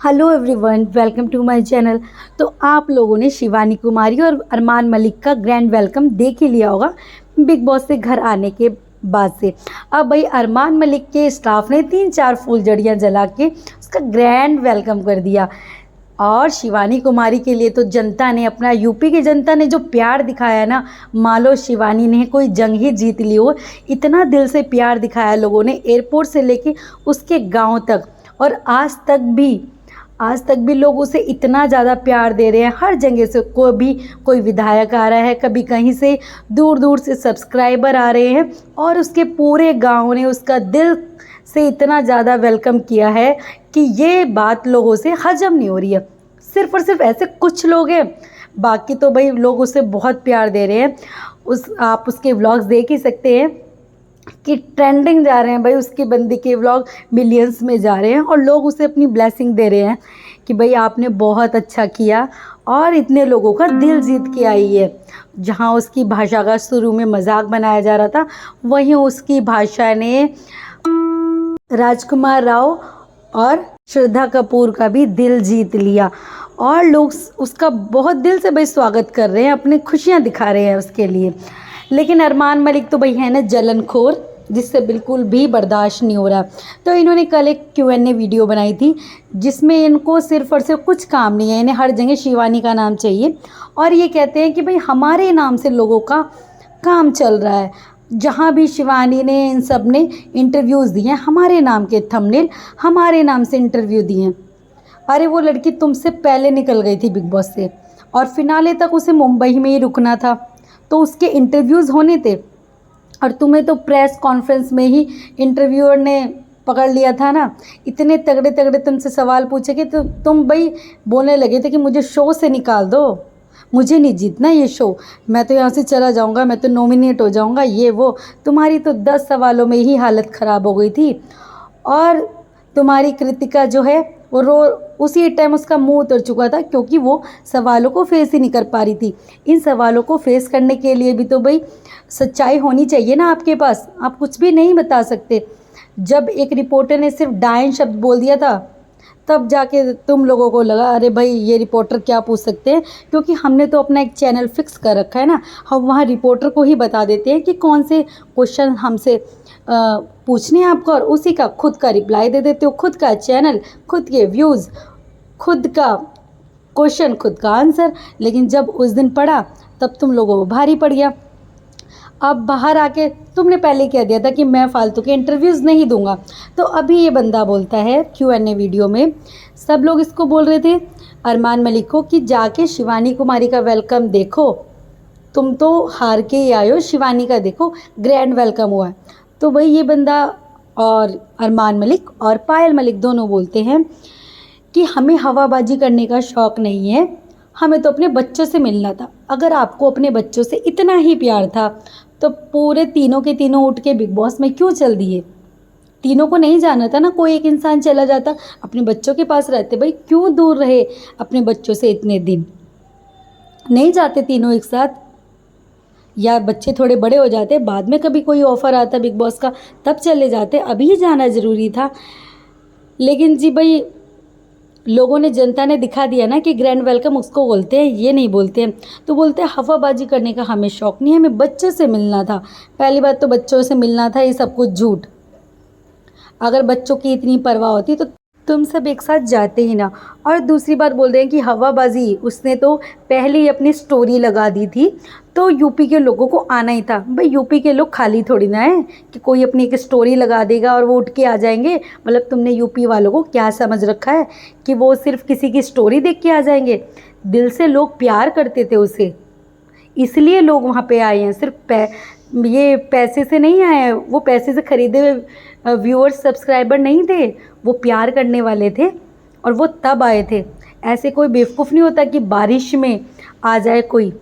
Hello everyone, welcome to my channel. तो आप लोगों ने शिवानी कुमारी और अरमान मलिक का ग्रैंड वेलकम देख ही लिया होगा बिग बॉस से घर आने के बाद से। अब भाई अरमान मलिक के स्टाफ ने 3-4 फुलझड़ियाँ जला के उसका ग्रैंड वेलकम कर दिया। और शिवानी कुमारी के लिए तो जनता ने अपना यूपी की जनता ने जो प्यार दिखाया ना, मान लो शिवानी ने कोई जंग ही जीत ली हो। इतना दिल से प्यार दिखाया लोगों ने, एयरपोर्ट से लेके उसके गांव तक। और आज तक भी लोग उसे इतना ज़्यादा प्यार दे रहे हैं। हर जगह से कोई विधायक आ रहा है, कभी कहीं से दूर दूर से सब्सक्राइबर आ रहे हैं और उसके पूरे गांव ने उसका दिल से इतना ज़्यादा वेलकम किया है कि ये बात लोगों से हजम नहीं हो रही है। सिर्फ और सिर्फ ऐसे कुछ लोग हैं, बाकी तो भाई लोग उसे बहुत प्यार दे रहे हैं। आप उसके व्लॉग्स देख ही सकते हैं कि ट्रेंडिंग जा रहे हैं भाई। उसकी बंदी के व्लॉग मिलियंस में जा रहे हैं और लोग उसे अपनी ब्लेसिंग दे रहे हैं कि भाई आपने बहुत अच्छा किया और इतने लोगों का दिल जीत के आई है। जहां उसकी भाषा का शुरू में मजाक बनाया जा रहा था, वहीं उसकी भाषा ने राजकुमार राव और श्रद्धा कपूर का भी दिल जीत लिया और लोग उसका बहुत दिल से भाई स्वागत कर रहे हैं, अपनी खुशियां दिखा रहे हैं उसके लिए। लेकिन अरमान मलिक तो भाई है ना जलनखोर, जिससे बिल्कुल भी बर्दाश्त नहीं हो रहा। तो इन्होंने कल एक Q&A वीडियो बनाई थी जिसमें इनको सिर्फ और सिर्फ कुछ काम नहीं है, इन्हें हर जगह शिवानी का नाम चाहिए। और ये कहते हैं कि भाई हमारे नाम से लोगों का काम चल रहा है। जहाँ भी शिवानी ने इन सब ने इंटरव्यूज़ दिए हैं, हमारे नाम के थंबनेल, हमारे नाम से इंटरव्यू दिए हैं। अरे वो लड़की तुमसे पहले निकल गई थी बिग बॉस से और फिनाले तक उसे मुंबई में ही रुकना था, तो उसके इंटरव्यूज़ होने थे। और तुम्हें तो प्रेस कॉन्फ्रेंस में ही इंटरव्यूअर ने पकड़ लिया था ना। इतने तगड़े तगड़े तुमसे सवाल पूछे कि तो तुम भाई बोलने लगे थे कि मुझे शो से निकाल दो, मुझे नहीं जीतना ये शो, मैं तो यहाँ से चला जाऊँगा, मैं तो नॉमिनेट हो जाऊँगा, ये वो। तुम्हारी तो 10 सवालों में ही हालत ख़राब हो गई थी। और तुम्हारी कृतिका जो है वो उसी टाइम उसका मुंह उतर चुका था, क्योंकि वो सवालों को फेस ही नहीं कर पा रही थी। इन सवालों को फेस करने के लिए भी तो भाई सच्चाई होनी चाहिए ना आपके पास। आप कुछ भी नहीं बता सकते। जब एक रिपोर्टर ने सिर्फ डायन शब्द बोल दिया था, तब जाके तुम लोगों को लगा अरे भाई ये रिपोर्टर क्या पूछ सकते हैं, क्योंकि हमने तो अपना एक चैनल फिक्स कर रखा है ना। हम वहाँ रिपोर्टर को ही बता देते हैं कि कौन से क्वेश्चन हमसे पूछने हैं आपको, और उसी का खुद का रिप्लाई दे देते हो। खुद का चैनल, खुद के व्यूज़, खुद का क्वेश्चन, खुद का आंसर। लेकिन जब उस दिन पढ़ा तब तुम लोगों को भारी पड़ गया। अब बाहर आके तुमने पहले कह दिया था कि मैं फालतू के इंटरव्यूज़ नहीं दूंगा, तो अभी ये बंदा बोलता है Q&A वीडियो में। सब लोग इसको बोल रहे थे अरमान मलिक को कि जाके शिवानी कुमारी का वेलकम देखो, तुम तो हार के ही आए हो, शिवानी का देखो ग्रैंड वेलकम हुआ है। तो वही ये बंदा और अरमान मलिक और पायल मलिक दोनों बोलते हैं कि हमें हवाबाजी करने का शौक़ नहीं है, हमें तो अपने बच्चों से मिलना था। अगर आपको अपने बच्चों से इतना ही प्यार था तो पूरे तीनों के तीनों उठ के बिग बॉस में क्यों चल दिए? तीनों को नहीं जाना था ना, कोई एक इंसान चला जाता, अपने बच्चों के पास रहते। भाई क्यों दूर रहे अपने बच्चों से इतने दिन? नहीं जाते तीनों एक साथ, या बच्चे थोड़े बड़े हो जाते, बाद में कभी कोई ऑफ़र आता बिग बॉस का तब चले जाते, अभी जाना ज़रूरी था। लेकिन जी भाई लोगों ने, जनता ने दिखा दिया ना कि ग्रैंड वेलकम उसको बोलते हैं, ये नहीं बोलते हैं। तो बोलते हैं हवाबाजी करने का हमें शौक़ नहीं, हमें बच्चों से मिलना था। पहली बात तो बच्चों से मिलना था, ये सब कुछ झूठ। अगर बच्चों की इतनी परवाह होती तो तुम सब एक साथ जाते ही ना। और दूसरी बात बोल रहे हैं कि हवाबाजी उसने तो पहले ही अपनी स्टोरी लगा दी थी, तो यूपी के लोगों को आना ही था। भाई यूपी के लोग खाली थोड़ी ना है कि कोई अपनी एक स्टोरी लगा देगा और वो उठ के आ जाएंगे। मतलब तुमने यूपी वालों को क्या समझ रखा है कि वो सिर्फ किसी की स्टोरी देख के आ जाएंगे? दिल से लोग प्यार करते थे उसे, इसलिए लोग वहाँ पे आए हैं। सिर्फ ये पैसे से नहीं आए हैं, वो पैसे से खरीदे हुए व्यूअर्स सब्सक्राइबर नहीं थे, वो प्यार करने वाले थे और वो तब आए थे। ऐसे कोई बेवकूफ़ नहीं होता कि बारिश में आ जाए कोई।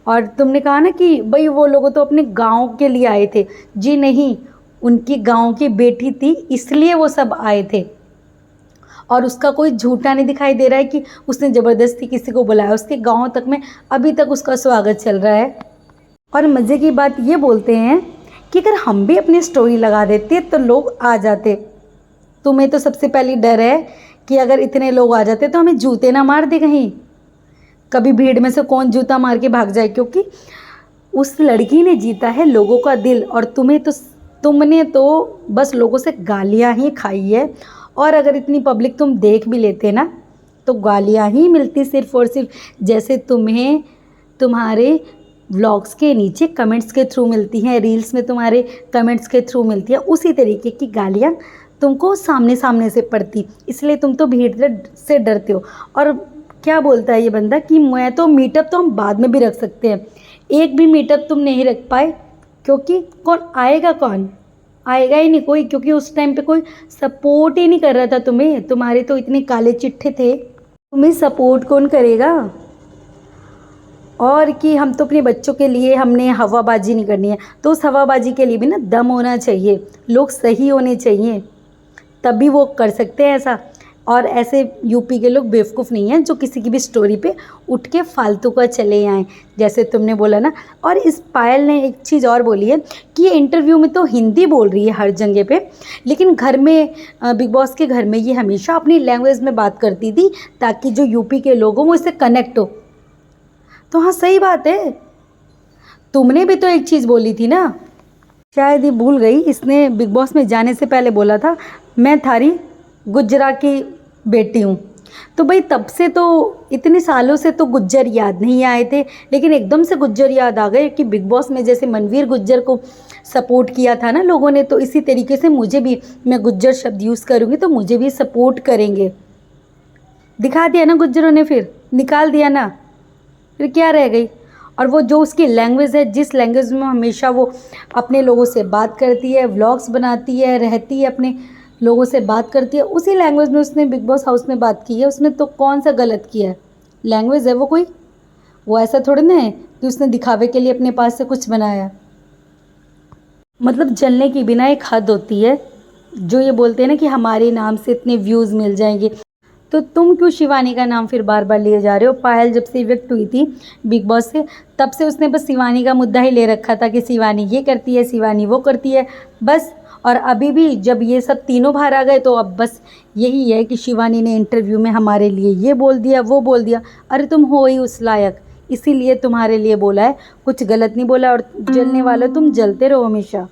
और तुमने कहा ना कि भाई वो लोग तो अपने गांव के लिए आए थे। जी नहीं, उनकी गांव की बेटी थी इसलिए वो सब आए थे। और उसका कोई झूठा नहीं दिखाई दे रहा है कि उसने ज़बरदस्ती किसी को बुलाया। उसके गांव तक में अभी तक उसका स्वागत चल रहा है। और मज़े की बात ये बोलते हैं कि अगर हम भी अपनी स्टोरी लगा देते तो लोग आ जाते। तुम्हें तो सबसे पहले डर है कि अगर इतने लोग आ जाते तो हमें जूते ना मार दे कहीं, कभी भीड़ में से कौन जूता मार के भाग जाए, क्योंकि उस लड़की ने जीता है लोगों का दिल और तुमने तो बस लोगों से गालियां ही खाई है। और अगर इतनी पब्लिक तुम देख भी लेते ना तो गालियां ही मिलती सिर्फ़ और सिर्फ, जैसे तुम्हें तुम्हारे व्लॉग्स के नीचे कमेंट्स के थ्रू मिलती हैं, रील्स में तुम्हारे कमेंट्स के थ्रू मिलती है, उसी तरीके की गालियां तुमको सामने सामने से पड़ती, इसलिए तुम तो भीड़ से डरते हो। और क्या बोलता है ये बंदा कि मैं तो मीटअप तो हम बाद में भी रख सकते हैं, एक भी मीटअप तुम नहीं रख पाए, क्योंकि कौन आएगा, कौन आएगा ही नहीं कोई, क्योंकि उस टाइम पे कोई सपोर्ट ही नहीं कर रहा था तुम्हें, तुम्हारे तो इतने काले चिट्ठे थे, तुम्हें सपोर्ट कौन करेगा। और कि हम तो अपने बच्चों के लिए हमने हवाबाजी नहीं करनी है, तो उस हवाबाजी के लिए भी ना दम होना चाहिए, लोग सही होने चाहिए, तभी वो कर सकते हैं ऐसा। और ऐसे यूपी के लोग बेवकूफ़ नहीं हैं जो किसी की भी स्टोरी पे उठ के फालतू का चले आएँ, जैसे तुमने बोला ना। और इस पायल ने एक चीज़ और बोली है कि ये इंटरव्यू में तो हिंदी बोल रही है हर जगह पे, लेकिन घर में बिग बॉस के घर में ये हमेशा अपनी लैंग्वेज में बात करती थी ताकि जो यूपी के लोग हों वो इससे कनेक्ट हो। तो हाँ सही बात है, तुमने भी तो एक चीज़ बोली थी ना, शायद ये भूल गई, इसने बिग बॉस में जाने से पहले बोला था मैं थारी गुज्जरा की बेटी हूँ। तो भाई तब से तो इतने सालों से तो गुज्जर याद नहीं आए थे, लेकिन एकदम से गुज्जर याद आ गए कि बिग बॉस में जैसे मनवीर गुज्जर को सपोर्ट किया था ना लोगों ने, तो इसी तरीके से मुझे भी, मैं गुज्जर शब्द यूज़ करूँगी तो मुझे भी सपोर्ट करेंगे। दिखा दिया ना गुज्जरों ने, फिर निकाल दिया ना, फिर क्या रह गई। और वो जो उसकी लैंग्वेज है, जिस लैंग्वेज में हमेशा वो अपने लोगों से बात करती है, व्लॉग्स बनाती है, रहती है, अपने लोगों से बात करती है, उसी लैंग्वेज में उसने बिग बॉस हाउस में बात की है। उसने तो कौन सा गलत किया है, लैंग्वेज है वो कोई, वो ऐसा थोड़ी ना है कि उसने दिखावे के लिए अपने पास से कुछ बनाया। मतलब जलने की बिना एक हद होती है। जो ये बोलते हैं ना कि हमारे नाम से इतने व्यूज़ मिल जाएंगे, तो तुम क्यों शिवानी का नाम फिर बार बार लिए जा रहे हो। पायल जब से इविक्ट हुई थी बिग बॉस से, तब से उसने बस शिवानी का मुद्दा ही ले रखा था कि शिवानी ये करती है, शिवानी वो करती है, बस। और अभी भी जब ये सब तीनों बाहर आ गए तो अब बस यही है कि शिवानी ने इंटरव्यू में हमारे लिए ये बोल दिया, वो बोल दिया। अरे तुम हो ही उस लायक, इसीलिए तुम्हारे लिए बोला है, कुछ गलत नहीं बोला। और जलने वाले तुम जलते रहो हमेशा।